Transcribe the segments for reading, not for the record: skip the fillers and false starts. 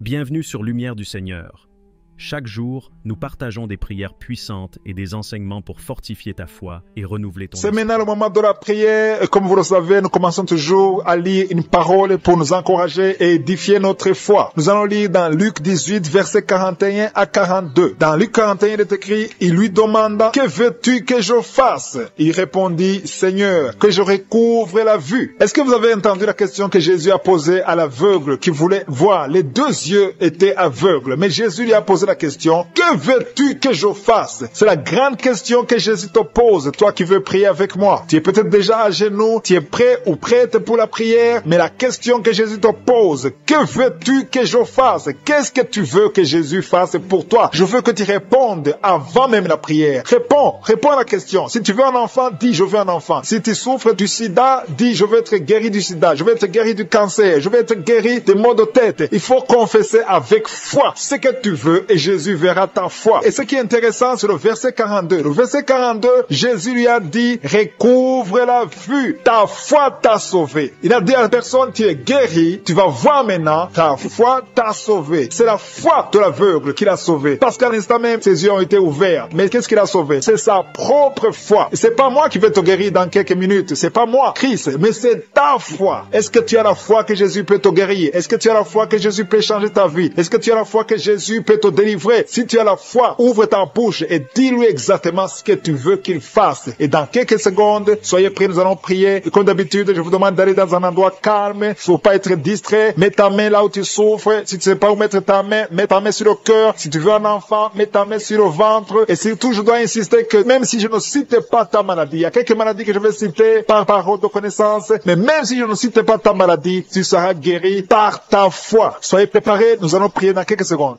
Bienvenue sur Lumière du Seigneur. Chaque jour, nous partageons des prières puissantes et des enseignements pour fortifier ta foi et renouveler ton C'est esprit. maintenant le moment de la prière. Comme vous le savez, nous commençons toujours à lire une parole pour nous encourager et édifier notre foi. Nous allons lire dans Luc 18, versets 41 à 42. Dans Luc 41, il est écrit, il lui demanda, que veux-tu que je fasse? Il répondit, Seigneur, que je recouvre la vue. Est-ce que vous avez entendu la question que Jésus a posée à l'aveugle qui voulait voir? Les deux yeux étaient aveugles, mais Jésus lui a posé la question, que veux-tu que je fasse? C'est la grande question que Jésus te pose, toi qui veux prier avec moi. Tu es peut-être déjà à genoux, tu es prêt ou prête pour la prière, mais la question que Jésus te pose, que veux-tu que je fasse? Qu'est-ce que tu veux que Jésus fasse pour toi? Je veux que tu répondes avant même la prière. Réponds à la question. Si tu veux un enfant, dis je veux un enfant. Si tu souffres du sida, dis je veux être guéri du sida, je veux être guéri du cancer, je veux être guéri des maux de tête. Il faut confesser avec foi ce que tu veux et Jésus verra ta foi. Et ce qui est intéressant, c'est le verset 42. Le verset 42, Jésus lui a dit, recouvre la vue. Ta foi t'a sauvé. Il a dit à la personne, tu es guéri, tu vas voir maintenant, ta foi t'a sauvé. C'est la foi de l'aveugle qui l'a sauvé. Parce qu'à l'instant même, ses yeux ont été ouverts. Mais qu'est-ce qu'il a sauvé? C'est sa propre foi. Et c'est pas moi qui vais te guérir dans quelques minutes. C'est pas moi, Christ, mais c'est ta foi. Est-ce que tu as la foi que Jésus peut te guérir? Est-ce que tu as la foi que Jésus peut changer ta vie? Est-ce que tu as la foi que Jésus peut te délivrer? Si tu as la foi, ouvre ta bouche et dis-lui exactement ce que tu veux qu'il fasse. Et dans quelques secondes, soyez prêts, nous allons prier. Et comme d'habitude, je vous demande d'aller dans un endroit calme. Il ne faut pas être distrait. Mets ta main là où tu souffres. Si tu ne sais pas où mettre ta main, mets ta main sur le cœur. Si tu veux un enfant, mets ta main sur le ventre. Et surtout, je dois insister que même si je ne cite pas ta maladie, il y a quelques maladies que je vais citer par parole de connaissance, mais même si je ne cite pas ta maladie, tu seras guéri par ta foi. Soyez préparés, nous allons prier dans quelques secondes.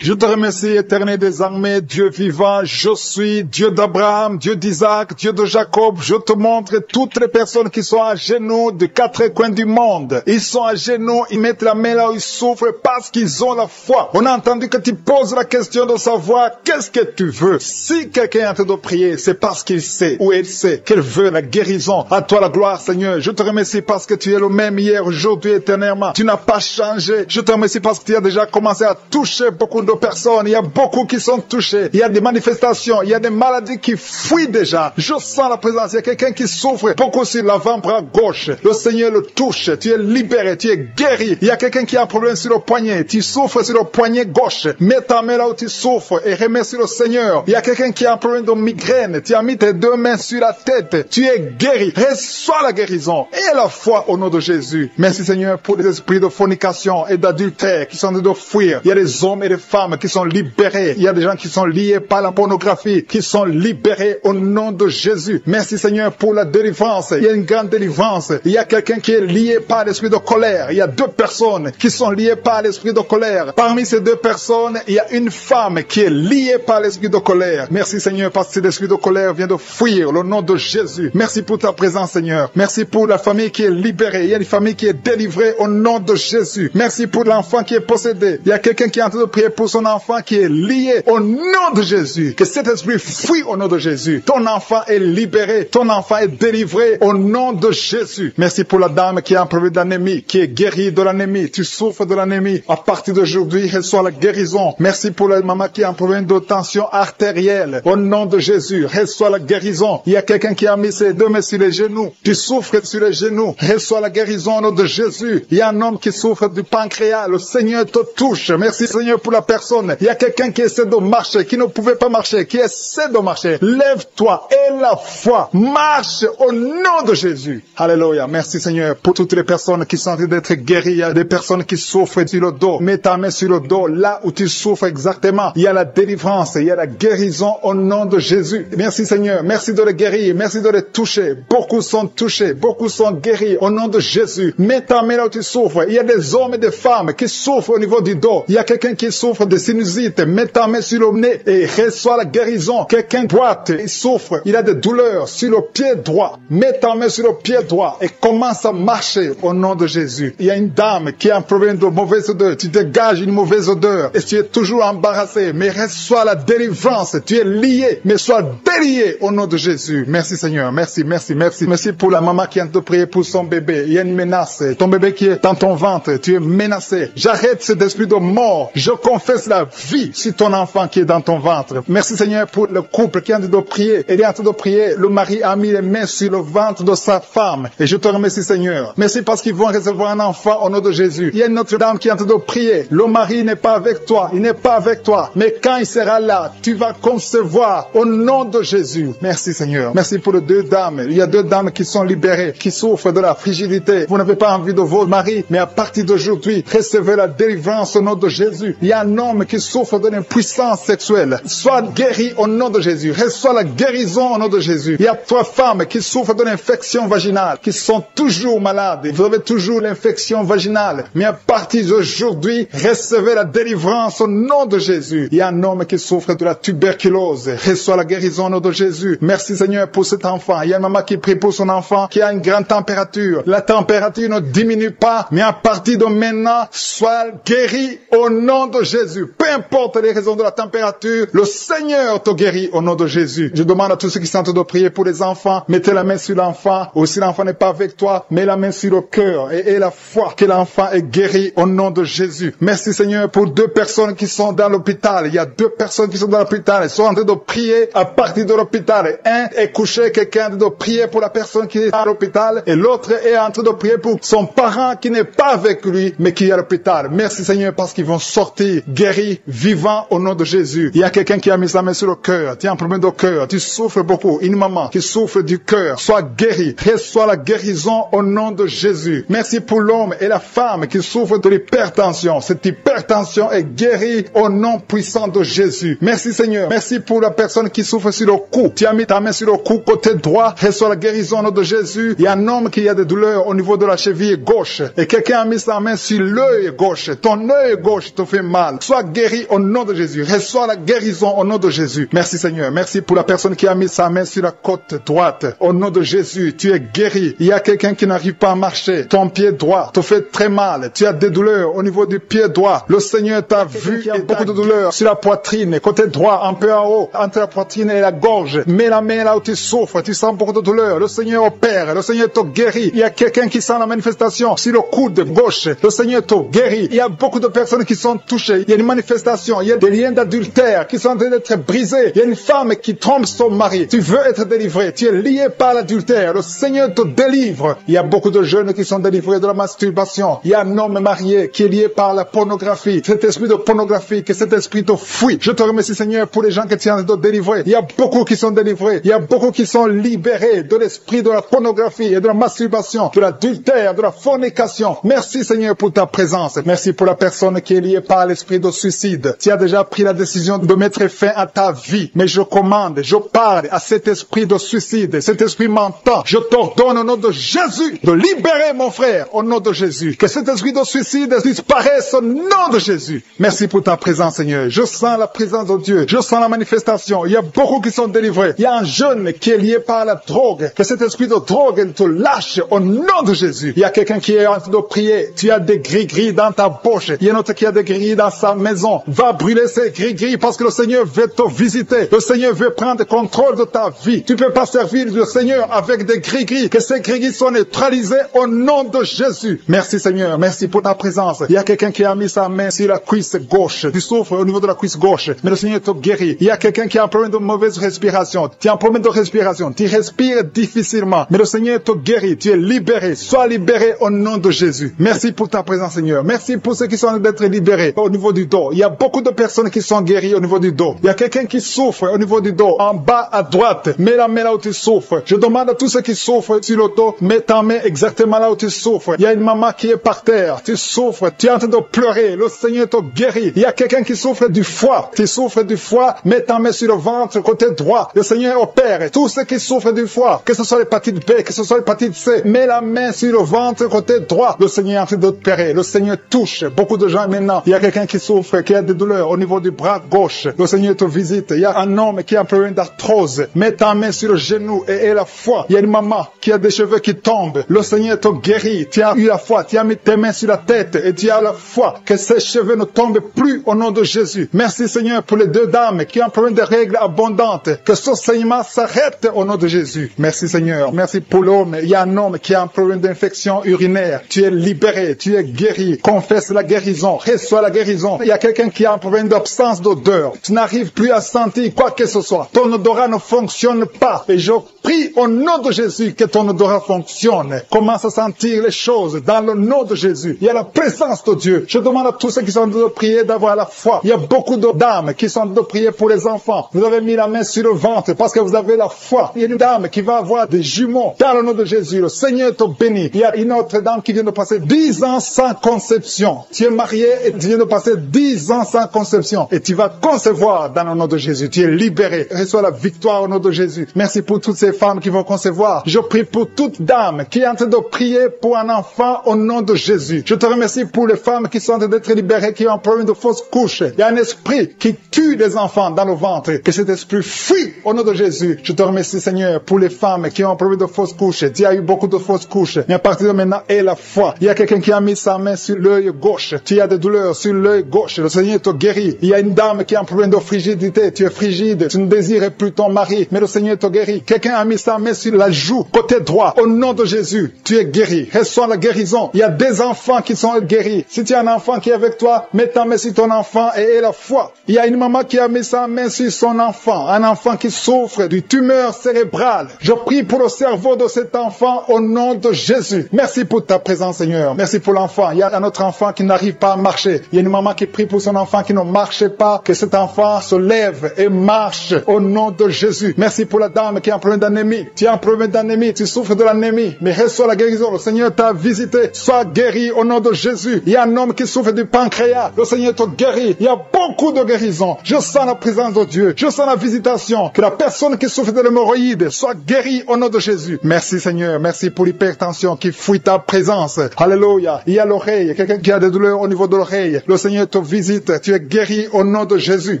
Je te remercie, éternel des armées, Dieu vivant, je suis Dieu d'Abraham, Dieu d'Isaac, Dieu de Jacob. Je te montre toutes les personnes qui sont à genoux de quatre coins du monde. Ils sont à genoux, ils mettent la main là où ils souffrent parce qu'ils ont la foi. On a entendu que tu poses la question de savoir qu'est-ce que tu veux. Si quelqu'un est en train de prier, c'est parce qu'il sait ou elle sait qu'elle veut la guérison. À toi la gloire, Seigneur. Je te remercie parce que tu es le même hier, aujourd'hui, éternellement. Tu n'as pas changé. Je te remercie parce que tu as déjà commencé à toucher beaucoup de personnes, il y a beaucoup qui sont touchés, il y a des manifestations, il y a des maladies qui fuient déjà. Je sens la présence, il y a quelqu'un qui souffre beaucoup sur l'avant-bras gauche. Le Seigneur le touche, tu es libéré, tu es guéri. Il y a quelqu'un qui a un problème sur le poignet, tu souffres sur le poignet gauche. Mets ta main là où tu souffres et remercie le Seigneur. Il y a quelqu'un qui a un problème de migraine, tu as mis tes deux mains sur la tête, tu es guéri. Reçois la guérison et la foi au nom de Jésus. Merci Seigneur pour les esprits de fornication et d'adultère qui sont en train de fuir. Il y a des hommes et des femmes qui sont libérés. Il y a des gens qui sont liés par la pornographie, qui sont libérés au nom de Jésus. Merci Seigneur pour la délivrance. Il y a une grande délivrance. Il y a quelqu'un qui est lié par l'esprit de colère. Il y a deux personnes qui sont liées par l'esprit de colère. Parmi ces deux personnes, il y a une femme qui est liée par l'esprit de colère. Merci Seigneur parce que cet esprit de colère vient de fuir au nom de Jésus. Merci pour ta présence Seigneur. Merci pour la famille qui est libérée. Il y a une famille qui est délivrée au nom de Jésus. Merci pour l'enfant qui est possédé. Il y a quelqu'un qui est en train de prier pour son enfant qui est lié au nom de Jésus. Que cet esprit fuit au nom de Jésus. Ton enfant est libéré. Ton enfant est délivré au nom de Jésus. Merci pour la dame qui a un problème d'anémie, qui est guérie de l'anémie. Tu souffres de l'anémie. À partir d'aujourd'hui, reçois la guérison. Merci pour la maman qui a un problème de tension artérielle. Au nom de Jésus, reçois la guérison. Il y a quelqu'un qui a mis ses deux mains sur les genoux. Tu souffres sur les genoux. Reçois la guérison au nom de Jésus. Il y a un homme qui souffre du pancréas. Le Seigneur te touche. Merci Seigneur pour la personne. Il y a quelqu'un qui essaie de marcher, qui ne pouvait pas marcher, qui essaie de marcher. Lève-toi et la foi marche au nom de Jésus. Alléluia. Merci Seigneur pour toutes les personnes qui sont en train d'être guéries. Il y a des personnes qui souffrent sur le dos. Mets ta main sur le dos, là où tu souffres exactement. Il y a la délivrance, il y a la guérison au nom de Jésus. Merci Seigneur. Merci de les guérir. Merci de les toucher. Beaucoup sont touchés. Beaucoup sont guéris au nom de Jésus. Mets ta main là où tu souffres. Il y a des hommes et des femmes qui souffrent au niveau du dos. Il y a quelqu'un qui souffre de sinusite, mets ta main sur le nez et reçois la guérison. Quelqu'un boite, il souffre, il a des douleurs sur le pied droit. Mets ta main sur le pied droit et commence à marcher au nom de Jésus. Il y a une dame qui a un problème de mauvaise odeur. Tu dégages une mauvaise odeur et tu es toujours embarrassé, mais reçois la délivrance. Tu es lié, mais sois délié au nom de Jésus. Merci Seigneur, merci, merci, merci. Merci pour la maman qui vient de prier pour son bébé. Il y a une menace. Ton bébé qui est dans ton ventre, tu es menacé. J'arrête cet esprit de mort. Je confesse la vie sur ton enfant qui est dans ton ventre. Merci Seigneur pour le couple qui est en train de prier. Il est en train de prier. Le mari a mis les mains sur le ventre de sa femme. Et je te remercie Seigneur. Merci parce qu'ils vont recevoir un enfant au nom de Jésus. Il y a une autre dame qui est en train de prier. Le mari n'est pas avec toi. Il n'est pas avec toi. Mais quand il sera là, tu vas concevoir au nom de Jésus. Merci Seigneur. Merci pour les deux dames. Il y a deux dames qui sont libérées, qui souffrent de la frigidité. Vous n'avez pas envie de vos maris, mais à partir d'aujourd'hui, recevez la délivrance au nom de Jésus. Il y a un homme qui souffre d'une impuissance sexuelle. Sois guéri au nom de Jésus. Reçois la guérison au nom de Jésus. Il y a trois femmes qui souffrent d'une infection vaginale, qui sont toujours malades. Vous avez toujours l'infection vaginale. Mais à partir d'aujourd'hui, recevez la délivrance au nom de Jésus. Il y a un homme qui souffre de la tuberculose. Reçois la guérison au nom de Jésus. Merci Seigneur pour cet enfant. Il y a une maman qui prie pour son enfant qui a une grande température. La température ne diminue pas, mais à partir de maintenant, sois guéri au nom de Jésus. Peu importe les raisons de la température, le Seigneur te guérit au nom de Jésus. Je demande à tous ceux qui sont en train de prier pour les enfants, mettez la main sur l'enfant, ou si l'enfant n'est pas avec toi, mets la main sur le cœur et aie la foi que l'enfant est guéri au nom de Jésus. Merci Seigneur pour deux personnes qui sont dans l'hôpital. Il y a deux personnes qui sont dans l'hôpital. Ils sont en train de prier à partir de l'hôpital. Un est couché, quelqu'un est en train de prier pour la personne qui est à l'hôpital et l'autre est en train de prier pour son parent qui n'est pas avec lui mais qui est à l'hôpital. Merci Seigneur parce qu'ils vont sortir guéris, vivants au nom de Jésus. Il y a quelqu'un qui a mis sa main sur le cœur. Tu as un problème de cœur. Tu souffres beaucoup. Une maman qui souffre du cœur. Sois guéri. Reçois la guérison au nom de Jésus. Merci pour l'homme et la femme qui souffrent de l'hypertension. Cette hypertension est guérie au nom puissant de Jésus. Merci Seigneur. Merci pour la personne qui souffre sur le cou. Tu as mis ta main sur le cou côté droit. Reçois la guérison au nom de Jésus. Il y a un homme qui a des douleurs au niveau de la cheville gauche. Et quelqu'un a mis sa main sur l'œil gauche. Ton œil gauche te fait mal. Sois guéri au nom de Jésus. Reçois la guérison au nom de Jésus. Merci Seigneur. Merci pour la personne qui a mis sa main sur la côte droite. Au nom de Jésus, tu es guéri. Il y a quelqu'un qui n'arrive pas à marcher. Ton pied droit te fait très mal. Tu as des douleurs au niveau du pied droit. Le Seigneur t'a vu. Il y a beaucoup de douleurs sur la poitrine, côté droit, un peu en haut, entre la poitrine et la gorge. Mets la main là où tu souffres. Tu sens beaucoup de douleurs. Le Seigneur opère. Le Seigneur te guérit. Il y a quelqu'un qui sent la manifestation sur le coude gauche. Le Seigneur te guérit. Il y a beaucoup de personnes qui sont touchées. Il y a une manifestation. Il y a des liens d'adultère qui sont en train d'être brisés. Il y a une femme qui trompe son mari. Tu veux être délivré. Tu es lié par l'adultère. Le Seigneur te délivre. Il y a beaucoup de jeunes qui sont délivrés de la masturbation. Il y a un homme marié qui est lié par la pornographie. Cet esprit de pornographie, que cet esprit te fuit. Je te remercie Seigneur pour les gens que tu es en train de délivrer. Il y a beaucoup qui sont délivrés. Il y a beaucoup qui sont libérés de l'esprit de la pornographie et de la masturbation, de l'adultère, de la fornication. Merci Seigneur pour ta présence. Merci pour la personne qui est liée par l'esprit de suicide. Tu as déjà pris la décision de mettre fin à ta vie. Mais je commande, je parle à cet esprit de suicide, cet esprit mentant. Je t'ordonne au nom de Jésus de libérer mon frère au nom de Jésus. Que cet esprit de suicide disparaisse au nom de Jésus. Merci pour ta présence Seigneur. Je sens la présence de Dieu. Je sens la manifestation. Il y a beaucoup qui sont délivrés. Il y a un jeune qui est lié par la drogue. Que cet esprit de drogue te lâche au nom de Jésus. Il y a quelqu'un qui est en train de prier. Tu as des gris-gris dans ta bouche. Il y a un autre qui a des gris-gris dans sa maison. Va brûler ces gris-gris parce que le Seigneur veut te visiter. Le Seigneur veut prendre contrôle de ta vie. Tu ne peux pas servir le Seigneur avec des gris-gris. Que ces gris-gris soient neutralisés au nom de Jésus. Merci Seigneur. Merci pour ta présence. Il y a quelqu'un qui a mis sa main sur la cuisse gauche. Tu souffres au niveau de la cuisse gauche. Mais le Seigneur te guérit. Il y a quelqu'un qui a un problème de mauvaise respiration. Tu as un problème de respiration. Tu respires difficilement. Mais le Seigneur te guérit. Tu es libéré. Sois libéré au nom de Jésus. Merci pour ta présence Seigneur. Merci pour ceux qui sont en train d'être libérés au niveau du dos. Il y a beaucoup de personnes qui sont guéries au niveau du dos. Il y a quelqu'un qui souffre au niveau du dos. En bas à droite. Mets la main là où tu souffres. Je demande à tous ceux qui souffrent sur le dos. Mets ta main exactement là où tu souffres. Il y a une maman qui est par terre. Tu souffres. Tu es en train de pleurer. Le Seigneur te guérit. Il y a quelqu'un qui souffre du foie. Tu souffres du foie. Mets ta main sur le ventre côté droit. Le Seigneur opère. Tous ceux qui souffrent du foie, que ce soit l'hépatite B, que ce soit l'hépatite C, mets la main sur le ventre côté droit. Le Seigneur est en train d'opérer. Le Seigneur touche beaucoup de gens maintenant. Il y a quelqu'un qui souffre, qui a des douleurs au niveau du bras gauche, le Seigneur te visite. Il y a un homme qui a un problème d'arthrose. Mets ta main sur le genou et aie la foi. Il y a une maman qui a des cheveux qui tombent. Le Seigneur te guérit. Tu as eu la foi. Tu as mis tes mains sur la tête et tu as la foi que ces cheveux ne tombent plus au nom de Jésus. Merci Seigneur pour les deux dames qui ont un problème de règles abondantes. Que ce saignement s'arrête au nom de Jésus. Merci Seigneur. Merci pour l'homme. Il y a un homme qui a un problème d'infection urinaire. Tu es libéré. Tu es guéri. Confesse la guérison. Reçois la guérison. Il y a quelqu'un qui a un problème d'absence d'odeur. Tu n'arrives plus à sentir quoi que ce soit. Ton odorat ne fonctionne pas. Et je prie au nom de Jésus que ton odorat fonctionne. Commence à sentir les choses dans le nom de Jésus. Il y a la présence de Dieu. Je demande à tous ceux qui sont en train de prier d'avoir la foi. Il y a beaucoup de dames qui sont en train de prier pour les enfants. Vous avez mis la main sur le ventre parce que vous avez la foi. Il y a une dame qui va avoir des jumeaux dans le nom de Jésus. Le Seigneur te bénit. Il y a une autre dame qui vient de passer 10 ans sans conception. Tu es marié et tu viens de passer 10 ans sans conception. Et tu vas concevoir dans le nom de Jésus. Tu es libéré. Reçois la victoire au nom de Jésus. Merci pour toutes ces femmes qui vont concevoir. Je prie pour toute dame qui est en train de prier pour un enfant au nom de Jésus. Je te remercie pour les femmes qui sont en train d'être libérées, qui ont un problème de fausse couche. Il y a un esprit qui tue les enfants dans le ventre. Que cet esprit fuit au nom de Jésus. Je te remercie Seigneur pour les femmes qui ont un problème de fausse couche. Tu as eu beaucoup de fausses couches. Mais à partir de maintenant, aie la foi. Il y a quelqu'un qui a mis sa main sur l'œil gauche. Tu as des douleurs sur l'œil gauche. Le Seigneur te guérit. Il y a une dame qui a un problème de frigidité. Tu es frigide. Tu ne désires plus ton mari. Mais le Seigneur te guérit. Quelqu'un a mis sa main sur la joue, côté droit. Au nom de Jésus, tu es guéri. Reçois la guérison. Il y a des enfants qui sont guéris. Si tu as un enfant qui est avec toi, mets ta main sur ton enfant et aie la foi. Il y a une maman qui a mis sa main sur son enfant. Un enfant qui souffre d'une tumeur cérébrale. Je prie pour le cerveau de cet enfant au nom de Jésus. Merci pour ta présence, Seigneur. Merci pour l'enfant. Il y a un autre enfant qui n'arrive pas à marcher. Il y a une maman qui prie pour son enfant qui ne marche pas. Que cet enfant se lève et marche au nom de Jésus. Merci pour la dame qui a un problème d'anémie. Tu as un problème d'anémie. Tu souffres de l'anémie. Mais reçois la guérison. Le Seigneur t'a visité. Sois guéri au nom de Jésus. Il y a un homme qui souffre du pancréas. Le Seigneur te guérit. Il y a beaucoup de guérison. Je sens la présence de Dieu. Je sens la visitation. Que la personne qui souffre de l'hémorroïde soit guérie au nom de Jésus. Merci Seigneur. Merci pour l'hypertension qui fuit ta présence. Alléluia. Il y a l'oreille. Quelqu'un qui a des douleurs au niveau de l'oreille. Le Seigneur te visite. Tu es guéri au nom de Jésus.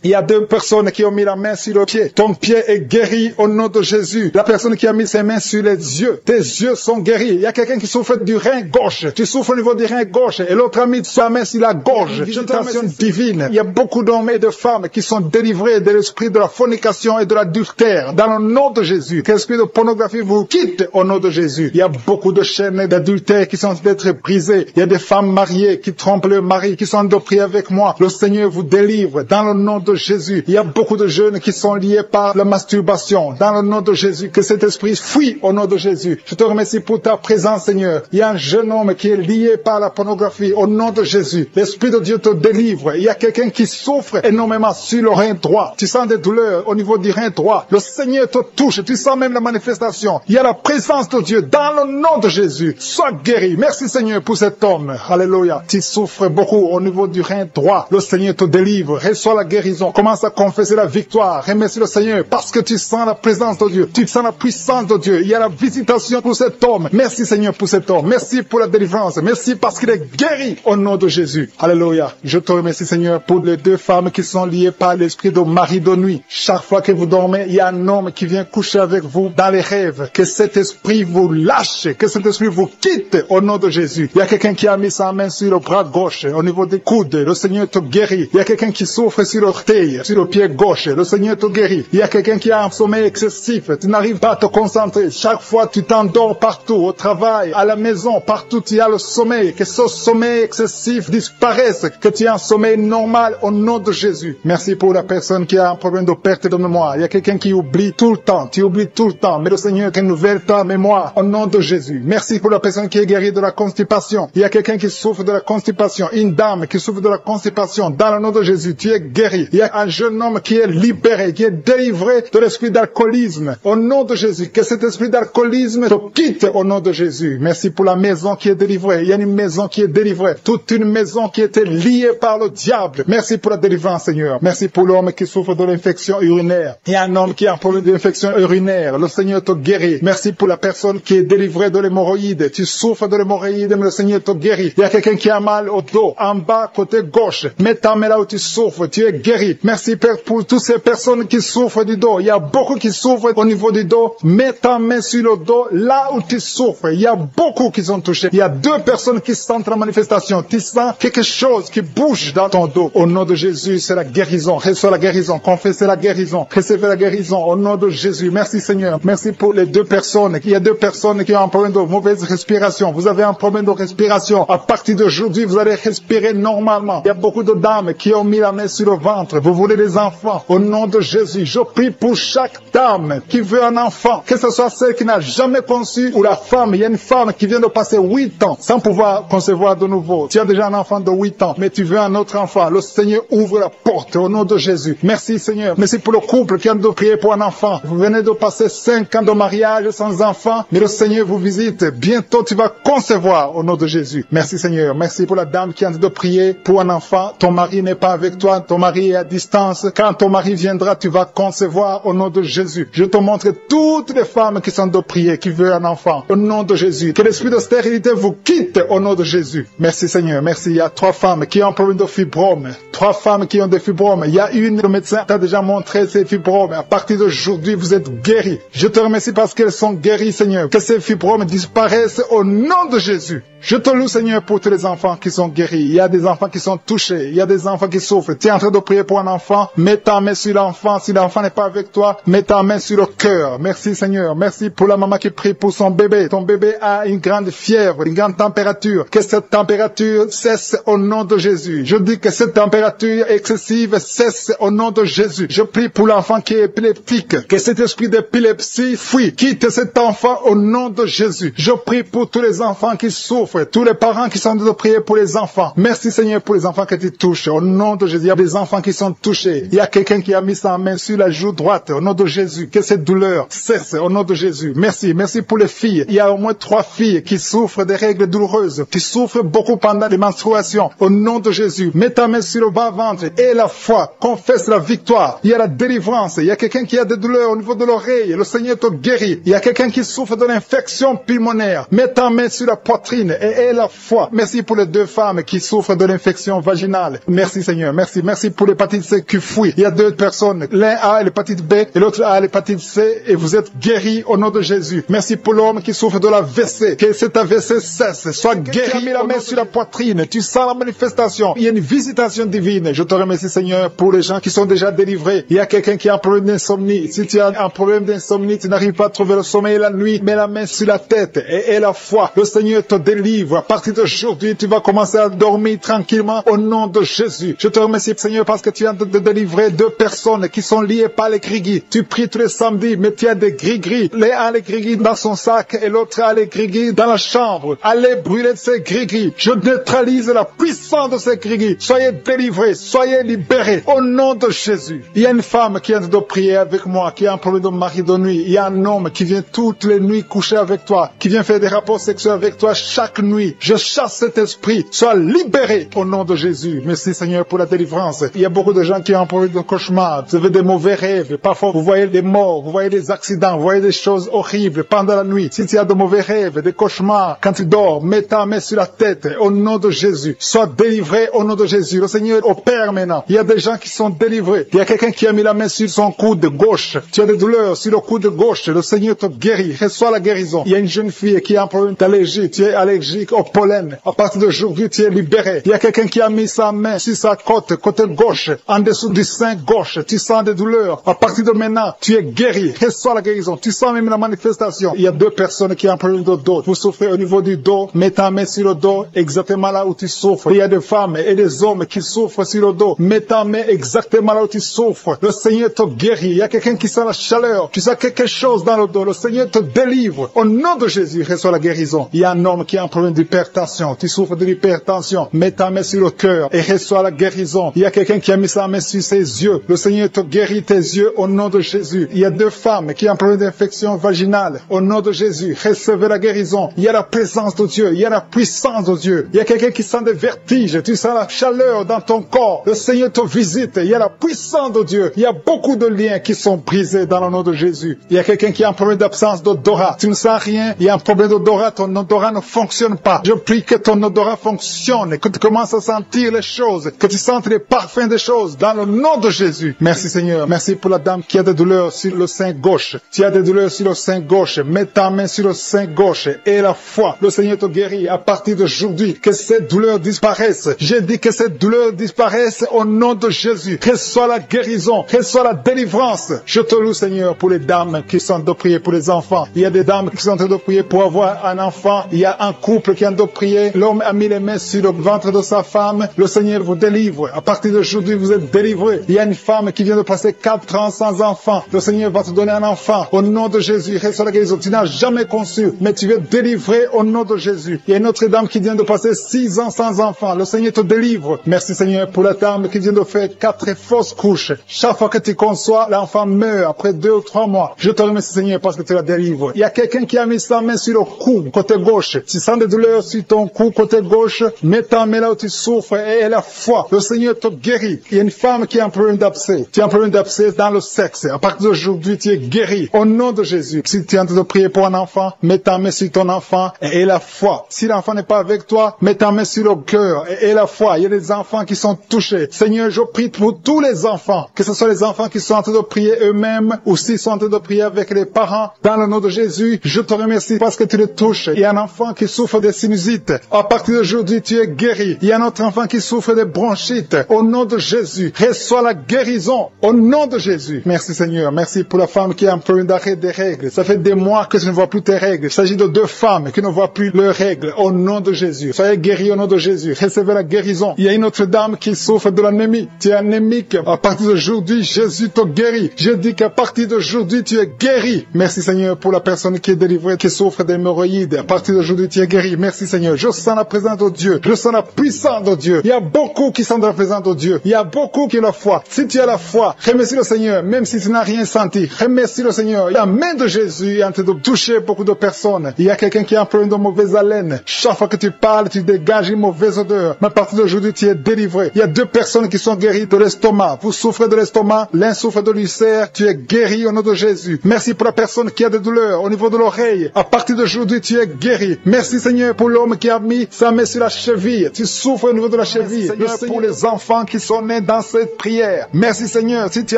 Il y a deux personnes qui ont mis la main sur le pied. Ton pied est guéri au nom de Jésus. La personne qui a mis ses mains sur les yeux. Tes yeux sont guéris. Il y a quelqu'un qui souffre du rein gauche. Tu souffres au niveau du rein gauche. Et l'autre a mis sa main sur la gorge. Visitation divine. Il y a beaucoup d'hommes et de femmes qui sont délivrés de l'esprit de la fornication et de l'adultère. Dans le nom de Jésus. Que l'esprit de pornographie vous quitte au nom de Jésus. Il y a beaucoup de chaînes d'adultère qui sont d'être brisées. Il y a des femmes mariées qui trompent leur mari, qui sont de prier avec moi. Le Seigneur vous délivre dans le nom de Jésus. Il y a beaucoup de jeunes qui sont liés par la masturbation. Dans le nom de Jésus. Que cet esprit fuit au nom de Jésus. Je te remercie pour ta présence, Seigneur. Il y a un jeune homme qui est lié par la pornographie au nom de Jésus. L'Esprit de Dieu te délivre. Il y a quelqu'un qui souffre énormément sur le rein droit. Tu sens des douleurs au niveau du rein droit. Le Seigneur te touche. Tu sens même la manifestation. Il y a la présence de Dieu dans le nom de Jésus. Sois guéri. Merci Seigneur pour cet homme. Alléluia. Tu souffres beaucoup au niveau du rein droit. Le Seigneur te délivre. Reçois la guérison. Commence à confesser la victoire. Remercie le Seigneur parce que tu sens la présence de Dieu. Tu sens la puissance de Dieu. Il y a la visitation pour cet homme. Merci Seigneur pour cet homme. Merci pour la délivrance. Merci parce qu'il est guéri au nom de Jésus. Alléluia. Je te remercie Seigneur pour les deux femmes qui sont liées par l'esprit de mari de nuit. Chaque fois que vous dormez, il y a un homme qui vient coucher avec vous dans les rêves. Que cet esprit vous lâche. Que cet esprit vous quitte au nom de Jésus. Il y a quelqu'un qui a mis sa main sur le bras gauche, au niveau des coudes. Le Seigneur te guérit. Il y a quelqu'un qui souffre sur l'orteil, sur le pied gauche. Le Seigneur te guérit. Il y a quelqu'un qui a un sommeil excessif. Tu n'arrives pas à te concentrer. Chaque fois, tu t'endors partout, au travail, à la maison, partout tu as le sommeil. Que ce sommeil excessif disparaisse. Que tu aies un sommeil normal au nom de Jésus. Merci pour la personne qui a un problème de perte de mémoire. Il y a quelqu'un qui oublie tout le temps. Tu oublies tout le temps. Mais le Seigneur renouvelle ta mémoire au nom de Jésus. Merci pour la personne qui est guérie de la constipation. Il y a quelqu'un qui souffre de la constipation. Une dame qui souffre de la constipation. Dans le nom de Jésus, tu es guéri. Il y a un jeune homme qui est libéré, qui est délivré de l'esprit d'alcoolisme. Au nom de Jésus, que cet esprit d'alcoolisme te quitte au nom de Jésus. Merci pour la maison qui est délivrée. Il y a une maison qui est délivrée. Toute une maison qui était liée par le diable. Merci pour la délivrance, Seigneur. Merci pour l'homme qui souffre de l'infection urinaire. Il y a un homme qui a un problème d'infection urinaire. Le Seigneur te guérit. Merci pour la personne qui est délivrée de l'hémorroïde. Tu souffres de l'hémorroïde, mais le Seigneur te guérit. Il y a quelqu'un qui a mal au dos, en bas, côté gauche. Mets ta main là où tu souffres, tu es guéri. Merci Père pour toutes ces personnes qui souffrent du dos. Il y a beaucoup qui souffrent au niveau du dos. Mets ta main sur le dos, là où tu souffres. Il y a beaucoup qui sont touchés. Il y a 2 personnes qui sentent la manifestation. Tu sens quelque chose qui bouge dans ton dos. Au nom de Jésus, c'est la guérison. Reçois la guérison. Confessez la guérison. Recevez la guérison. Au nom de Jésus. Merci Seigneur. Merci pour les 2 personnes. Il y a 2 personnes qui ont un problème de mauvaise respiration. Vous avez un problème de respiration. À partir d'aujourd'hui, vous allez respirer normalement. Il y a beaucoup de dames qui ont mis la main sur le ventre. Vous voulez des enfants. Au nom de Jésus, je prie pour chaque dame qui veut un enfant. Que ce soit celle qui n'a jamais conçu ou la femme. Il y a une femme qui vient de passer 8 ans sans pouvoir concevoir de nouveau. Tu as déjà un enfant de 8 ans, mais tu veux un autre enfant. Le Seigneur ouvre la porte au nom de Jésus. Merci Seigneur. Merci pour le couple qui vient de prier pour un enfant. Vous venez de passer 5 ans de mariage sans enfant, mais le Seigneur vous visite. Bientôt tu vas concevoir au nom de Jésus. Merci Seigneur. Merci pour la dame qui vient de prier pour un enfant. Ton mari n'est pas avec toi, ton mari est à distance. Quand ton mari viendra, tu vas concevoir au nom de Jésus. Je te montre toutes les femmes qui sont de prier, qui veulent un enfant. Au nom de Jésus. Que l'esprit de stérilité vous quitte au nom de Jésus. Merci Seigneur. Merci. Il y a 3 femmes qui ont un problème de fibrome. 3 femmes qui ont des fibromes. Il y a une, le médecin t'a déjà montré ces fibromes. À partir d'aujourd'hui, vous êtes guéris. Je te remercie parce qu'elles sont guéries, Seigneur. Que ces fibromes disparaissent au nom de Jésus. Je te loue, Seigneur, pour tous les enfants qui sont guéris. Il y a des enfants qui sont touchés. Il y a des enfants qui souffrent. Tu es en train de prier pour un enfant. Mets ta main sur l'enfant. Si l'enfant n'est pas avec toi, mets ta main sur le cœur. Merci, Seigneur. Merci pour la maman qui prie pour son bébé. Ton bébé a une grande fièvre, une grande température. Que cette température cesse au nom de Jésus. Je dis que cette température excessive cesse au nom de Jésus. Je prie pour l'enfant qui est épileptique. Que cet esprit d'épilepsie fuit. Quitte cet enfant au nom de Jésus. Je prie pour tous les enfants qui souffrent. Tous les parents qui sont de prier pour les enfants. Merci Seigneur pour les enfants que tu touches. Au nom de Jésus, il y a des enfants qui sont touchés. Il y a quelqu'un qui a mis sa main sur la joue droite. Au nom de Jésus, que cette douleur cesse. Au nom de Jésus. Merci. Merci pour les filles. Il y a au moins 3 filles qui souffrent des règles douloureuses, qui souffrent beaucoup pendant les menstruations. Au nom de Jésus, mets ta main sur le bas-ventre et la foi. Confesse la victoire. Il y a la délivrance. Il y a quelqu'un qui a des douleurs au niveau de l'oreille. Le Seigneur te guérit. Il y a quelqu'un qui souffre de l'infection pulmonaire. Mets ta main sur la poitrine et la foi. Merci pour les 2 femmes qui souffrent de l'infection vaginale. Merci Seigneur. Merci. Merci pour l'hépatite C qui fuit. Il y a 2 personnes. L'un a l'hépatite B et l'autre a l'hépatite C et vous êtes guéris au nom de Jésus. Merci pour l'homme qui souffre de l'AVC. Que cet AVC cesse. Sois guéri. Tu as mis la main sur la poitrine. Tu sens la manifestation. Il y a une visitation divine. Je te remercie Seigneur pour les gens qui sont déjà délivrés. Il y a quelqu'un qui a un problème d'insomnie. Si tu as un problème d'insomnie, tu n'arrives pas à trouver le sommeil la nuit, mets la main sur la tête et la foi. Le Seigneur te délivre. À partir d'aujourd'hui, tu vas commencer à dormir tranquillement au nom de Jésus. Je te remercie, Seigneur, parce que tu viens de délivrer 2 personnes qui sont liées par les gris-gris. Tu pries tous les samedis, mais tu as des gris-gris. L'un a les gris-gris dans son sac et l'autre a les gris-gris dans la chambre. Allez brûler ces gris-gris. Je neutralise la puissance de ces gris-gris. Soyez délivrés, soyez libérés au nom de Jésus. Il y a une femme qui vient de prier avec moi, qui a un problème de mari de nuit. Il y a un homme qui vient toutes les nuits coucher avec toi, qui vient faire des rapports sexuels avec toi chaque nuit. Je chasse cet esprit. Sois libéré au nom de Jésus. Merci Seigneur pour la délivrance. Il y a beaucoup de gens qui ont un problème de cauchemar. Vous avez des mauvais rêves. Parfois vous voyez des morts, vous voyez des accidents, vous voyez des choses horribles pendant la nuit. Si tu as de mauvais rêves, des cauchemars, quand tu dors, mets ta main sur la tête au nom de Jésus. Sois délivré au nom de Jésus. Le Seigneur opère maintenant. Il y a des gens qui sont délivrés. Il y a quelqu'un qui a mis la main sur son coude gauche. Tu as des douleurs sur le coude gauche. Le Seigneur te guérit. Reçois la guérison. Il y a une jeune fille qui a un problème d'allergie. Tu es allergique au pollen. À partir d'aujourd'hui, tu es libéré. Il y a quelqu'un qui a mis sa main sur sa côte, côté gauche, en dessous du sein gauche. Tu sens des douleurs. À partir de maintenant, tu es guéri. Reçois la guérison. Tu sens même la manifestation. Il y a 2 personnes qui ont un problème de dos. Vous souffrez au niveau du dos. Mets ta main sur le dos, exactement là où tu souffres. Il y a des femmes et des hommes qui souffrent sur le dos. Mets ta main exactement là où tu souffres. Le Seigneur te guérit. Il y a quelqu'un qui sent la chaleur. Tu sens quelque chose dans le dos. Le Seigneur te délivre. Au nom de Jésus, reçois la guérison. Il y a un homme qui a un problème d'hypertension. Tu souffres de l'hypertension. Mets ta main sur le cœur et reçois la guérison. Il y a quelqu'un qui a mis sa main sur ses yeux. Le Seigneur te guérit tes yeux au nom de Jésus. Il y a 2 femmes qui ont un problème d'infection vaginale. Au nom de Jésus, recevez la guérison. Il y a la présence de Dieu. Il y a la puissance de Dieu. Il y a quelqu'un qui sent des vertiges. Tu sens la chaleur dans ton corps. Le Seigneur te visite. Il y a la puissance de Dieu. Il y a beaucoup de liens qui sont brisés dans le nom de Jésus. Il y a quelqu'un qui a un problème d'absence d'odorat. Tu ne sens rien. Il y a un problème d'odorat. Ton odorat ne fonctionne pas. Je prie que ton odorat fonctionne. Que tu commences à sentir sentir les choses, que tu sentes les parfums des choses dans le nom de Jésus. Merci Seigneur. Merci pour la dame qui a des douleurs sur le sein gauche. Tu as des douleurs sur le sein gauche. Mets ta main sur le sein gauche et la foi. Le Seigneur te guérit à partir d'aujourd'hui. Que cette douleur disparaisse. J'ai dit que cette douleur disparaisse au nom de Jésus. Reçois la guérison. Reçois la délivrance. Je te loue Seigneur pour les dames qui sont en train de prier pour les enfants. Il y a des dames qui sont en train de prier pour avoir un enfant. Il y a un couple qui est en train de prier. L'homme a mis les mains sur le ventre de sa femme. Le Seigneur vous délivre. À partir d'aujourd'hui, vous êtes délivrés. Il y a une femme qui vient de passer 4 ans sans enfant. Le Seigneur va te donner un enfant. Au nom de Jésus, reçois la guérison. Tu n'as jamais conçu, mais tu es délivré au nom de Jésus. Il y a une autre dame qui vient de passer 6 ans sans enfant. Le Seigneur te délivre. Merci Seigneur pour la dame qui vient de faire 4 fausses couches. Chaque fois que tu conçois, l'enfant meurt après 2 ou 3 mois. Je te remercie Seigneur parce que tu la délivres. Il y a quelqu'un qui a mis sa main sur le cou, côté gauche. Tu sens des douleurs sur ton cou, côté gauche. Mets ta main là où tu souffres et la foi. Le Seigneur te guérit. Il y a une femme qui a un problème d'abcès. Tu as un problème d'abcès dans le sexe. À partir d'aujourd'hui, tu es guéri. Au nom de Jésus. Si tu es en train de prier pour un enfant, mets ta main sur ton enfant et la foi. Si l'enfant n'est pas avec toi, mets ta main sur le cœur et la foi. Il y a des enfants qui sont touchés. Seigneur, je prie pour tous les enfants. Que ce soit les enfants qui sont en train de prier eux-mêmes ou s'ils sont en train de prier avec les parents. Dans le nom de Jésus, je te remercie parce que tu les touches. Il y a un enfant qui souffre de sinusite. À partir d'aujourd'hui, tu es guéri. Il y a un autre enfant qui souffre de bronchite. Au nom de Jésus, reçois la guérison. Au nom de Jésus. Merci Seigneur. Merci pour la femme qui a un problème d'arrêt des règles. Ça fait des mois que tu ne vois plus tes règles. Il s'agit de 2 femmes qui ne voient plus leurs règles. Au nom de Jésus. Soyez guéris au nom de Jésus. Recevez la guérison. Il y a une autre dame qui souffre de l'anémie. Tu es anémique. À partir d'aujourd'hui, Jésus te guérit. Je dis qu'à partir d'aujourd'hui, tu es guéri. Merci Seigneur pour la personne qui est délivrée, qui souffre d'hémorroïdes. À partir d'aujourd'hui, tu es guéri. Merci Seigneur. Je sens la présence de Dieu. Je sens la puissance de Dieu. Il y a beaucoup qui sont dans la présence de Dieu. Il y a beaucoup qui ont la foi. Si tu as la foi, remercie le Seigneur, même si tu n'as rien senti. Remercie le Seigneur. La main de Jésus est en train de toucher beaucoup de personnes. Il y a quelqu'un qui a un problème de mauvaise haleine. Chaque fois que tu parles, tu dégages une mauvaise odeur. Mais à partir d'aujourd'hui, tu es délivré. Il y a 2 personnes qui sont guéries de l'estomac. Vous souffrez de l'estomac, l'un souffre de l'ulcère. Tu es guéri au nom de Jésus. Merci pour la personne qui a des douleurs au niveau de l'oreille. À partir d'aujourd'hui, tu es guéri. Merci Seigneur pour l'homme qui a mis sa main sur la cheville. Tu souffres au niveau de la cheville. Merci Seigneur pour les enfants qui sont nés dans cette prière. Merci Seigneur. Si tu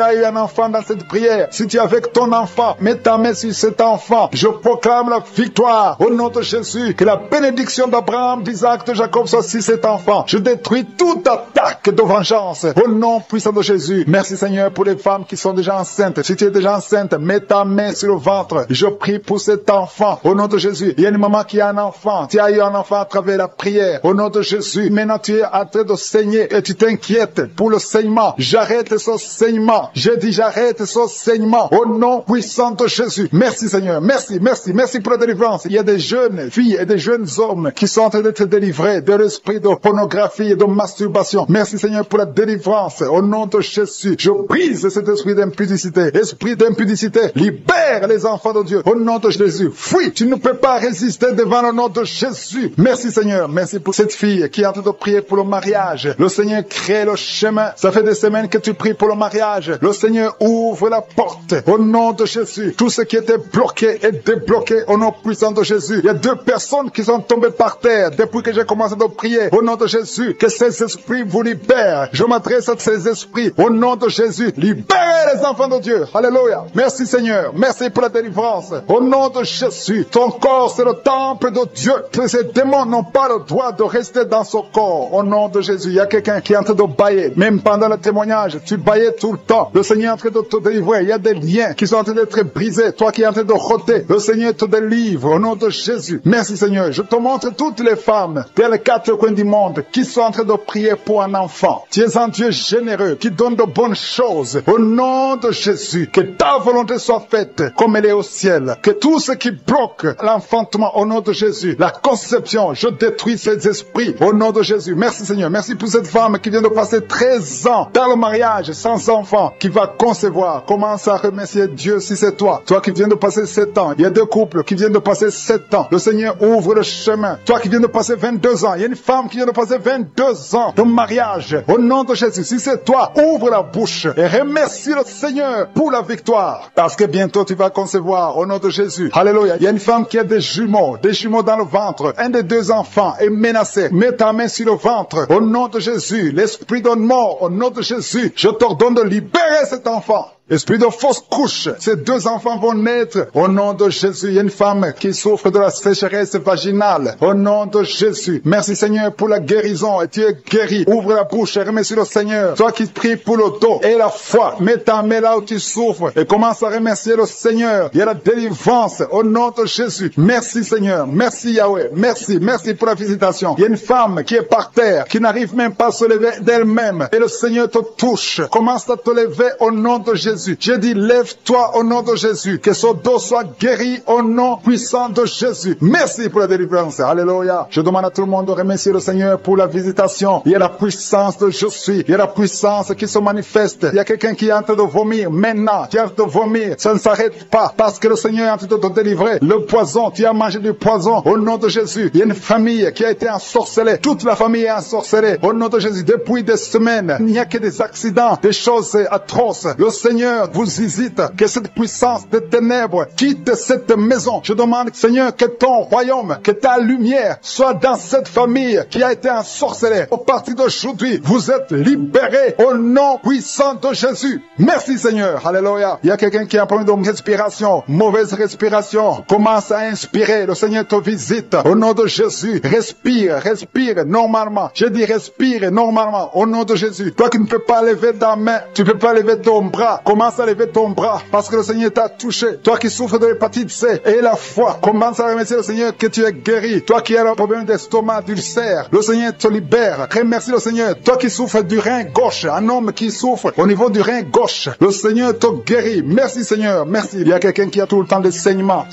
as eu un enfant dans cette prière, si tu es avec ton enfant, mets ta main sur cet enfant. Je proclame la victoire au nom de Jésus. Que la bénédiction d'Abraham, d'Isaac, de Jacob soit sur cet enfant. Je détruis toute attaque de vengeance au nom puissant de Jésus. Merci Seigneur pour les femmes qui sont déjà enceintes. Si tu es déjà enceinte, mets ta main sur le ventre. Je prie pour cet enfant au nom de Jésus. Il y a une maman qui a un enfant. Tu as eu un enfant à travers la prière au nom de Jésus. Maintenant tu es en train de saigner et tu t'inquiètes pour le saignement. J'arrête ce saignement. J'ai dit j'arrête ce saignement au nom puissant de Jésus. Merci Seigneur. Merci, merci, merci pour la délivrance. Il y a des jeunes filles et des jeunes hommes qui sont en train d'être délivrés de l'esprit de pornographie et de masturbation. Merci Seigneur pour la délivrance au nom de Jésus. Je brise cet esprit d'impudicité. Esprit d'impudicité, libère les enfants de Dieu au nom de Jésus. Fuis, tu ne peux pas résister devant le nom de Jésus. Merci Seigneur. Merci pour cette fille qui est en train de prier pour le mariage. Le Seigneur crée le chemin. Ça fait des semaines que tu pries pour le mariage. Le Seigneur ouvre la porte au nom de Jésus. Tout ce qui était bloqué est débloqué au nom puissant de Jésus. Il y a 2 personnes qui sont tombées par terre depuis que j'ai commencé à prier au nom de Jésus. Que ces esprits vous libèrent. Je m'adresse à ces esprits au nom de Jésus. Libérez les enfants de Dieu. Alléluia. Merci Seigneur. Merci pour la délivrance. Au nom de Jésus. Ton corps c'est le temple de Dieu. Que ces démons n'ont pas le droit de rester dans son corps. Au nom de Jésus. Il y a quelqu'un qui est en train de bailler. Même pendant le témoignage, tu baillais tout le temps. Le Seigneur est en train de te délivrer. Il y a des liens qui sont en train d'être brisés. Toi qui es en train de rôter. Le Seigneur te délivre. Au nom de Jésus. Merci Seigneur. Je te montre toutes les femmes dans les 4 coins du monde qui sont en train de prier pour un enfant. Tu es un Dieu généreux qui donne de bonnes choses. Au nom de Jésus. Que ta volonté soit faite comme elle est au ciel. Que tout ce qui bloque l'enfantement au nom de Jésus, la conception, je détruis ces esprits au nom de Jésus. Merci Seigneur. Merci pour cette femme qui vient de passer 13 ans dans le mariage sans enfant, qui va concevoir. Commence à remercier Dieu si c'est toi. Toi qui viens de passer 7 ans. Il y a 2 couples qui viennent de passer 7 ans. Le Seigneur ouvre le chemin. Toi qui viens de passer 22 ans. Il y a une femme qui vient de passer 22 ans de mariage. Au nom de Jésus, si c'est toi, ouvre la bouche et remercie le Seigneur pour la victoire. Parce que bientôt tu vas concevoir au nom de Jésus. Alléluia. Il y a une femme qui a des jumeaux dans le ventre. Un des 2 enfants est menacé. Mets ta main sur le ventre ventre, au nom de Jésus. L'esprit de mort, au nom de Jésus, je t'ordonne de libérer cet enfant. Esprit de fausse couche, ces 2 enfants vont naître au nom de Jésus. Il y a une femme qui souffre de la sécheresse vaginale au nom de Jésus. Merci Seigneur pour la guérison et tu es guéri. Ouvre la bouche et remercie le Seigneur. Toi qui pries pour le dos et la foi, mets ta main là où tu souffres et commence à remercier le Seigneur. Il y a la délivrance au nom de Jésus. Merci Seigneur, merci Yahweh, merci pour la visitation. Il y a une femme qui est par terre, qui n'arrive même pas à se lever d'elle-même et le Seigneur te touche. Commence à te lever au nom de Jésus. J'ai dit, lève-toi au nom de Jésus. Que son dos soit guéri au nom puissant de Jésus. Merci pour la délivrance. Alléluia. Je demande à tout le monde de remercier le Seigneur pour la visitation. Il y a la puissance de je suis. Il y a la puissance qui se manifeste. Il y a quelqu'un qui est en train de vomir. Maintenant, tu es en train de vomir. Ça ne s'arrête pas parce que le Seigneur est en train de te délivrer. Le poison, tu as mangé du poison au nom de Jésus. Il y a une famille qui a été ensorcelée. Toute la famille est ensorcelée au nom de Jésus. Depuis des semaines, il n'y a que des accidents, des choses atroces. Le Seigneur vous visite, que cette puissance de ténèbres quitte cette maison. Je demande, Seigneur, que ton royaume, que ta lumière soit dans cette famille qui a été ensorcelée. Au partir d'aujourd'hui, vous êtes libérés au nom puissant de Jésus. Merci Seigneur. Alléluia. Il y a quelqu'un qui a un problème de respiration, mauvaise respiration. Commence à inspirer. Le Seigneur te visite. Au nom de Jésus, respire normalement. Je dis respire normalement au nom de Jésus. Toi qui ne peux pas lever ta main, tu ne peux pas lever ton bras. Commence à lever ton bras parce que le Seigneur t'a touché. Toi qui souffres de l'hépatite C et la foi, commence à remercier le Seigneur que tu es guéri. Toi qui as un problème d'estomac, d'ulcère, le Seigneur te libère. Remercie le Seigneur. Toi qui souffres du rein gauche, un homme qui souffre au niveau du rein gauche, le Seigneur te guérit. Merci Seigneur, merci. Il y a quelqu'un qui a tout le temps des saignements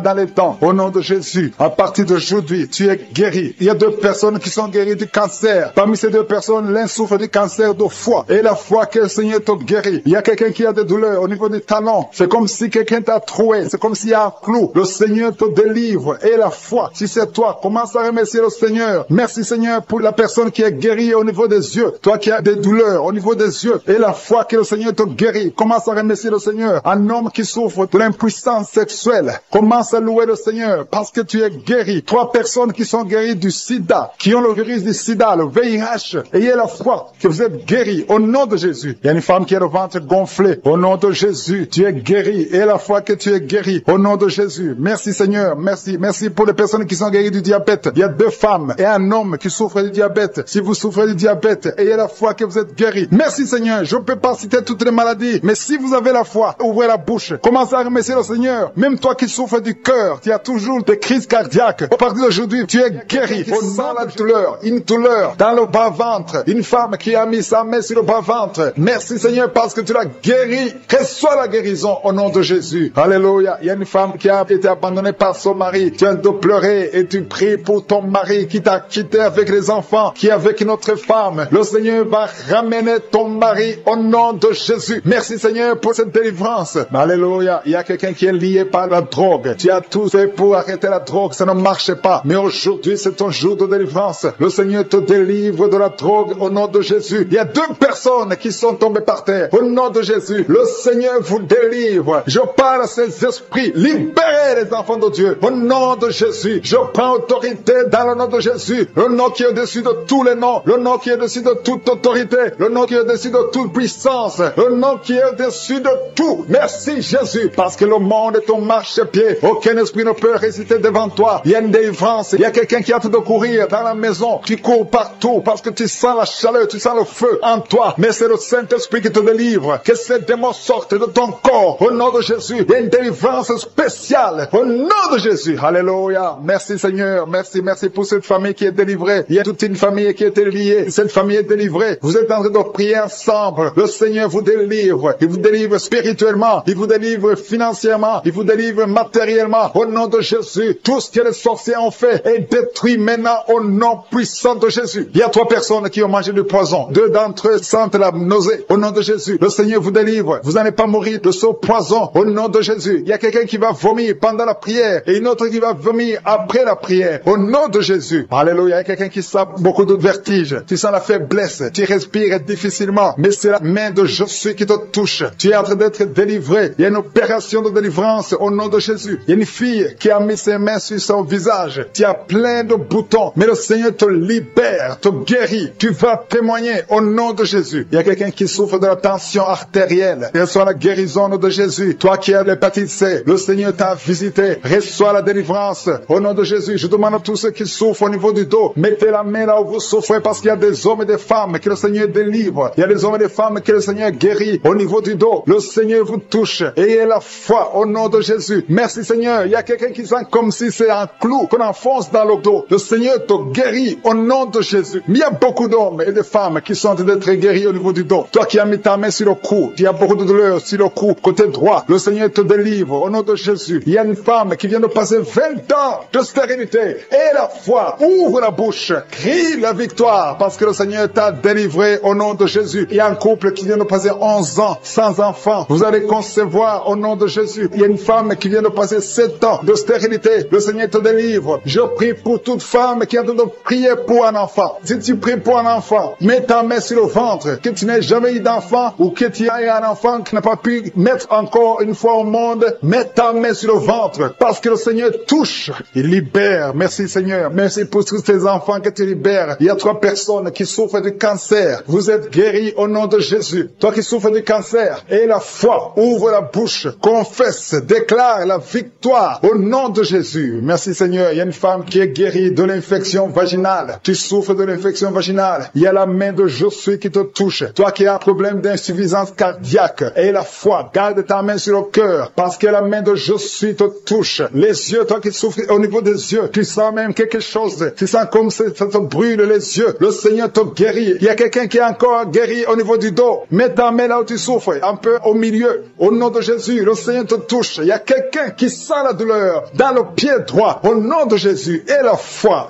dans les dents. Au nom de Jésus, à partir d'aujourd'hui, tu es guéri. Il y a 2 personnes qui sont guéries du cancer. Parmi ces 2 personnes, l'un souffre du cancer de foie et la foi que le Seigneur te guérit. Il y a quelqu'un qui a des douleurs au niveau du talon. C'est comme si quelqu'un t'a troué. C'est comme s'il y a un clou. Le Seigneur te délivre. Et la foi, si c'est toi, commence à remercier le Seigneur. Merci Seigneur pour la personne qui est guérie au niveau des yeux. Toi qui as des douleurs au niveau des yeux. Et la foi que le Seigneur te guérit. Commence à remercier le Seigneur. Un homme qui souffre de l'impuissance sexuelle. Commence à louer le Seigneur parce que tu es guéri. 3 personnes qui sont guéries du sida, qui ont le virus du sida, le VIH. Ayez la foi que vous êtes guéris au nom de Jésus. Il y a une femme qui a le ventre gonflé. Au nom de Jésus, tu es guéri. Et la foi que tu es guéri. Au nom de Jésus. Merci Seigneur. Merci. Merci pour les personnes qui sont guéries du diabète. Il y a 2 femmes et un homme qui souffrent du diabète. Si vous souffrez du diabète, ayez la foi que vous êtes guéri. Merci Seigneur. Je ne peux pas citer toutes les maladies. Mais si vous avez la foi, ouvrez la bouche. Commencez à remercier le Seigneur. Même toi qui souffres du cœur, tu as toujours des crises cardiaques. À partir d'aujourd'hui, tu es guéri. Au nom de la douleur, une douleur dans le bas-ventre. Une femme qui a mis sa main sur le bas-ventre. Merci Seigneur parce que tu l'as guéri. Reçois la guérison au nom de Jésus. Alléluia. Il y a une femme qui a été abandonnée par son mari. Tu viens de pleurer et tu pries pour ton mari qui t'a quitté avec les enfants, qui est avec une autre femme. Le Seigneur va ramener ton mari au nom de Jésus. Merci Seigneur pour cette délivrance. Alléluia. Il y a quelqu'un qui est lié par la drogue. Tu as tout fait pour arrêter la drogue. Ça ne marche pas. Mais aujourd'hui, c'est ton jour de délivrance. Le Seigneur te délivre de la drogue au nom de Jésus. Il y a 2 personnes qui sont tombées par terre. Au nom de Jésus, le Seigneur vous délivre. Je parle à ces esprits. Libérez les enfants de Dieu. Au nom de Jésus, je prends autorité dans le nom de Jésus. Le nom qui est au-dessus de tous les noms. Le nom qui est au-dessus de toute autorité. Le nom qui est au-dessus de toute puissance. Le nom qui est au-dessus de tout. Merci Jésus. Parce que le monde est ton marchepied. Aucun esprit ne peut résister devant toi. Il y a une délivrance. Il y a quelqu'un qui a hâte de courir dans la maison. Tu cours partout parce que tu sens la chaleur, tu sens le feu en toi. Mais c'est le Saint-Esprit qui te délivre. Que ces démons sortent de ton corps. Au nom de Jésus, il y a une délivrance spéciale. Au nom de Jésus. Alléluia. Merci Seigneur. Merci pour cette famille qui est délivrée. Il y a toute une famille qui a été liée. Cette famille est délivrée. Vous êtes en train de prier ensemble. Le Seigneur vous délivre. Il vous délivre spirituellement. Il vous délivre financièrement. Il vous délivre matériellement. Au nom de Jésus. Tout ce que les sorciers ont fait est détruit maintenant au nom puissant de Jésus. Il y a 3 personnes qui ont mangé du poison. 2 d'entre eux sentent la nausée. Au nom de Jésus. Le Seigneur vous délivre. délivre. Vous n'allez pas mourir de ce poison au nom de Jésus. Il y a quelqu'un qui va vomir pendant la prière et une autre qui va vomir après la prière au nom de Jésus. Alléluia. Il y a quelqu'un qui sent beaucoup de vertige. Tu sens la faiblesse. Tu respires difficilement. Mais c'est la main de Jésus qui te touche. Tu es en train d'être délivré. Il y a une opération de délivrance au nom de Jésus. Il y a une fille qui a mis ses mains sur son visage. Tu as plein de boutons. Mais le Seigneur te libère, te guérit. Tu vas témoigner au nom de Jésus. Il y a quelqu'un qui souffre de la tension artérielle. Reçois la guérison au nom de Jésus. Toi qui as l'hépatite C, le Seigneur t'a visité. Reçois la délivrance au nom de Jésus. Je demande à tous ceux qui souffrent au niveau du dos, mettez la main là où vous souffrez parce qu'il y a des hommes et des femmes que le Seigneur délivre. Il y a des hommes et des femmes que le Seigneur guérit au niveau du dos. Le Seigneur vous touche. Ayez la foi au nom de Jésus. Merci Seigneur. Il y a quelqu'un qui sent comme si c'est un clou qu'on enfonce dans le dos. Le Seigneur te guérit au nom de Jésus. Mais il y a beaucoup d'hommes et de femmes qui sont en train d'être guéris au niveau du dos. Toi qui as mis ta main sur le cou, il y a beaucoup de douleur sur le cou, côté droit. Le Seigneur te délivre au nom de Jésus. Il y a une femme qui vient de passer 20 ans de stérilité. Et la foi, ouvre la bouche, crie la victoire parce que le Seigneur t'a délivré au nom de Jésus. Il y a un couple qui vient de passer 11 ans sans enfant. Vous allez concevoir au nom de Jésus. Il y a une femme qui vient de passer 7 ans de stérilité. Le Seigneur te délivre. Je prie pour toute femme qui est en train de prier pour un enfant. Si tu pries pour un enfant, mets ta main sur le ventre. Que tu n'aies jamais eu d'enfant ou que tu aies un enfant qui n'a pas pu mettre encore une fois au monde, mets ta main sur le ventre parce que le Seigneur touche. Il libère. Merci Seigneur. Merci pour tous ces enfants que tu libères. Il y a 3 personnes qui souffrent du cancer. Vous êtes guéris au nom de Jésus. Toi qui souffres du cancer, et la foi, ouvre la bouche, confesse, déclare la victoire au nom de Jésus. Merci Seigneur. Il y a une femme qui est guérie de l'infection vaginale. Tu souffres de l'infection vaginale. Il y a la main de Jésus qui te touche. Toi qui as un problème d'insuffisance cardiaque, et la foi, garde ta main sur le cœur parce que la main de Jésus te touche. Les yeux, toi qui souffres au niveau des yeux, tu sens même quelque chose. Tu sens comme ça te brûle les yeux. Le Seigneur te guérit. Il y a quelqu'un qui est encore guéri au niveau du dos. Mets ta main là où tu souffres, un peu au milieu. Au nom de Jésus, le Seigneur te touche. Il y a quelqu'un qui sent la douleur dans le pied droit. Au nom de Jésus, et la foi,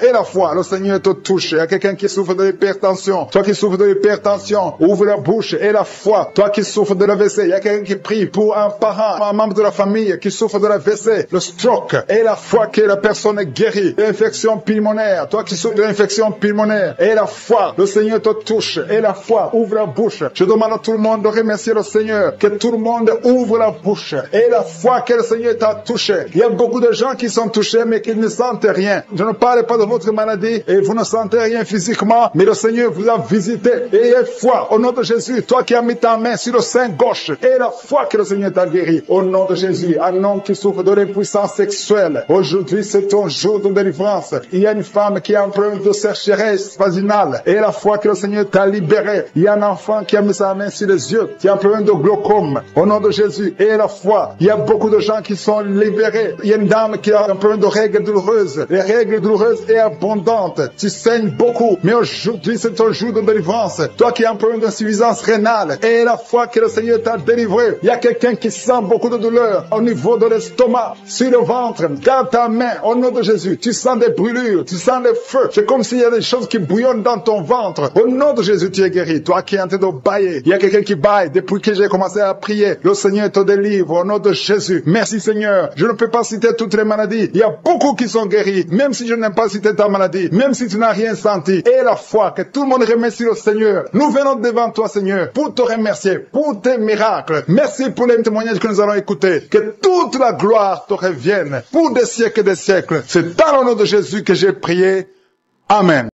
le Seigneur te touche. Il y a quelqu'un qui souffre de l'hypertension. Toi qui souffres de l'hypertension, ouvre la bouche et la foi. Toi qui souffres de l'AVC, il y a quelqu'un qui prie pour un parent, un membre de la famille qui souffre de l'AVC, le stroke, et la foi que la personne est guérie. L'infection pulmonaire, toi qui souffres de l'infection pulmonaire, et la foi, le Seigneur te touche, et la foi, ouvre la bouche. Je demande à tout le monde de remercier le Seigneur, que tout le monde ouvre la bouche, et la foi que le Seigneur t'a touché. Il y a beaucoup de gens qui sont touchés, mais qui ne sentent rien. Je ne parle pas de votre maladie, et vous ne sentez rien physiquement, mais le Seigneur vous a visité, et ayez foi, au nom de Jésus, toi qui as mis ta main sur le sein gauche, et la foi que le Seigneur t'a guéri, au nom de Jésus, un homme qui souffre de l'impuissance sexuelle. Aujourd'hui, c'est ton jour de délivrance. Il y a une femme qui a un problème de sécheresse vaginale, et la foi que le Seigneur t'a libéré. Il y a un enfant qui a mis sa main sur les yeux, qui a un problème de glaucome, au nom de Jésus, et la foi. Il y a beaucoup de gens qui sont libérés. Il y a une dame qui a un problème de règles douloureuses. Les règles douloureuses et abondantes. Tu saignes beaucoup, mais aujourd'hui, c'est ton jour de délivrance. Toi qui as un problème d'insuffisance rénale, et la foi que le Seigneur t'a délivré. Il y a quelqu'un qui sent beaucoup de douleur au niveau de l'estomac, sur le ventre. Garde ta main au nom de Jésus. Tu sens des brûlures, tu sens des feux. C'est comme s'il y a des choses qui bouillonnent dans ton ventre. Au nom de Jésus, tu es guéri. Toi qui es en train de bailler, il y a quelqu'un qui baille depuis que j'ai commencé à prier. Le Seigneur te délivre au nom de Jésus. Merci Seigneur. Je ne peux pas citer toutes les maladies. Il y a beaucoup qui sont guéris, même si je n'ai pas cité ta maladie, même si tu n'as rien senti. Et la foi, que tout le monde remercie le Seigneur. Nous venons devant toi, Seigneur, pour te remercier, pour tes miracles. Merci pour les témoignages que nous allons écouter. Que toute la gloire te revienne pour des siècles et des siècles. C'est dans le nom de Jésus que j'ai prié. Amen.